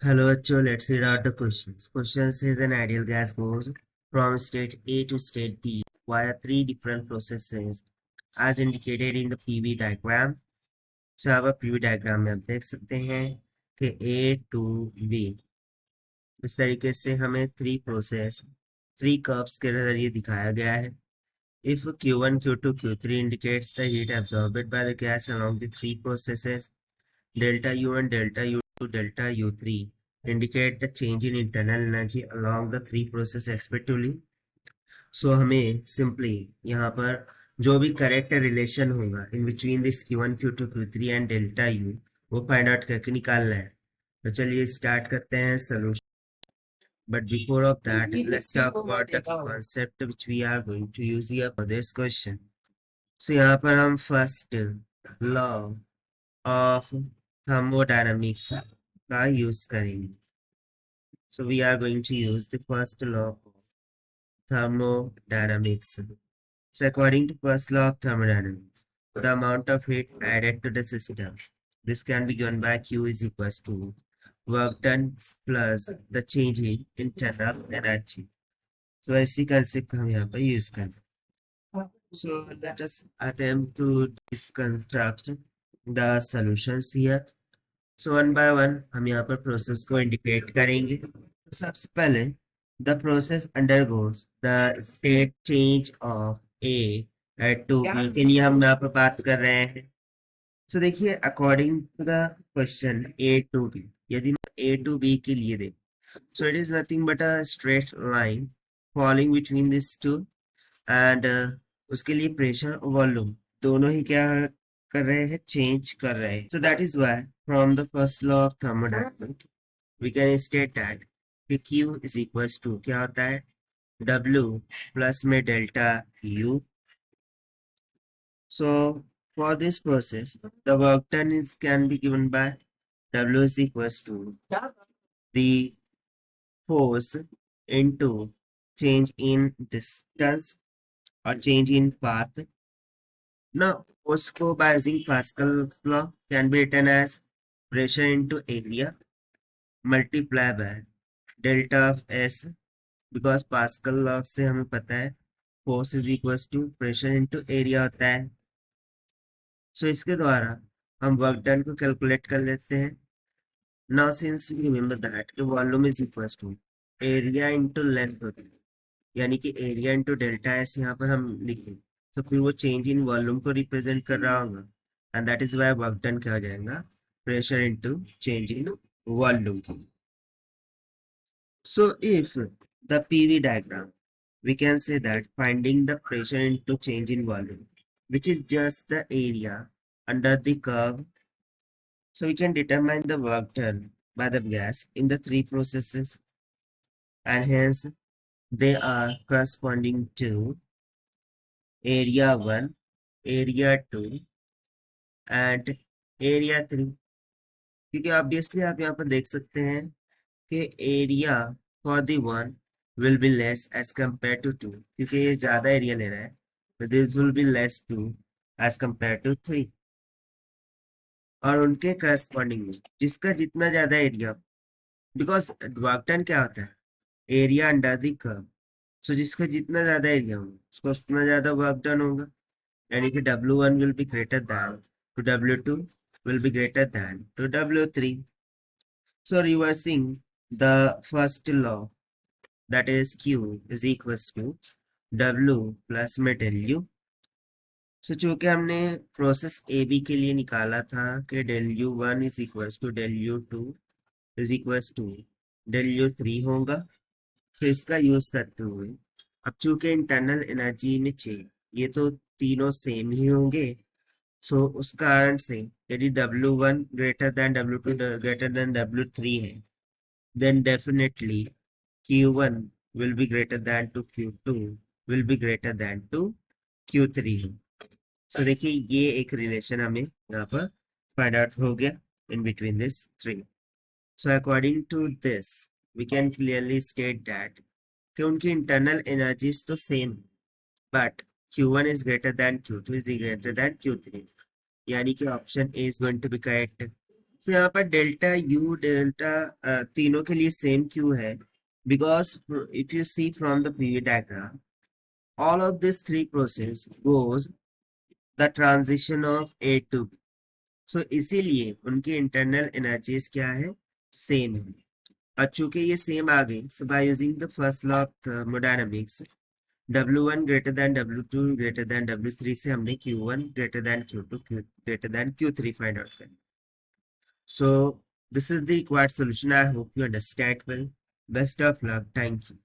Hello, actually, let's read out the questions. Question says an ideal gas goes from state A to state B via three different processes as indicated in the PV diagram. So अब PV diagram में आप देख सकते हैं कि A to B इस तरीके से हमें थ्री कर्व्स के जरिए दिखाया गया है. If Q1, Q2, Q3 indicates the heat absorbed by the gas along the three processes, delta U1, delta U2, delta U3 indicate the change in internal energy along the three process respectively. So हमें simply यहाँ पर जो भी correct relation होगा in between this Q1, Q2, Q3 and delta U वो find out करके निकालना है. तो चलिए स्टार्ट करते हैं solution. But before of that, let's talk about the concept which we are going to use here for this question. So यहाँ पर हम फर्स्ट लॉ ऑफ thermodynamics का यूज करेंगे. So we are going to use the first law of thermodynamics. So according to first law of thermodynamics, the amount of heat added to the system, this can be given by Q is equals to work done plus the change in internal energy. So ऐसी concept हम यहाँ पर use करें. So let us attempt to construct the solutions here. So one by one हम यहाँ पर process को indicate करेंगे. तो सबसे पहले the process undergoes the state change of A to B के लिए हम यहाँ पर बात कर रहे हैं. So देखिए according to the question A to B, यदि मैं A to B के लिए देख, so it is nothing but a straight line falling between these two and उसके लिए प्रेशर और वॉल्यूम दोनों ही क्या कर रहे हैं, चेंज कर रहे हैं. So that is why from the first law of thermodynamics we can state that Q is equals to क्या होता है, W प्लस में delta U. So for this process the work done is can be given by W is equals to the force into change in distance or change in path. Now force को by using Pascal's law can be written as pressure into area multiply by delta of S, because Pascal law से हमें पता है force is equals to pressure into area होता है. सो इसके द्वारा हम वर्क डन को कैलकुलेट कर लेते हैं. Now since we remember that कि volume is equals to area into length होती है, यानी कि एरिया इनटू डेल्टा एस यहाँ पर हम लिखें तो फिर वो चेंज इन वॉल्यूम को रिप्रेजेंट कर रहा होगा and that is why work done क्या हो जाएगा, pressure into change in volume. So if the PV diagram, we can say that finding the pressure into change in volume, which is just the area under the curve. So we can determine the work done by the gas in the three processes, and hence they are corresponding to area 1, area 2 and area 3. क्योंकि obviously आप यहाँ पर देख सकते हैं कि area for the one will be less as compared to 2, क्योंकि ये ज्यादा एरिया ले रहा है, तो this will be less 2 as compared to 3. और उनके करस्पॉन्डिंग में जिसका जितना ज्यादा एरिया, बिकॉज वर्क डन क्या होता है, एरिया अंडर द कर्व. सो जिसका जितना ज्यादा एरिया होगा उसको उतना ज्यादा वर्क डन होगा, यानी कि W1 will be greater than to W2 will be greater than to W3. So reversing the first law, that is Q is equals to W plus में डेल U. सो चूंकि हमने प्रोसेस ए बी के लिए निकाला था कि del U1 is equals to del U2 is equals to del U3 होगा. फिर इसका यूज करते हुए अब चूंकि इंटरनल एनर्जी में चेंज ये तो तीनों सेम ही होंगे, सो उस कारण से यदि W1 greater than W2 greater than W3 है, then definitely Q1 will be greater than to Q2 will be greater than to Q3. So देखिए ये एक रिलेशन हमें यहाँ पर फाइंड आउट हो गया in between this three. So according to this we can clearly state that कि उनकी internal energies तो same, but Q1 is greater than Q2 is greater than Q3, यानी कि option A is going to be correct. So यहाँ पर delta U delta तीनों के लिए सेम क्यों है? Because if you see from the PV diagram, all of this three process goes the transition of A to B. So इसीलिए उनकी internal energies क्या है? सेम है। और चूंकि ये सेम आ गई, so by using the first law of thermodynamics, W1 greater than W2 greater than W3 से हमने Q1 greater than Q2 greater than Q3 find out करें। So this is the required solution. I hope you understand well. Best of luck. Thank you.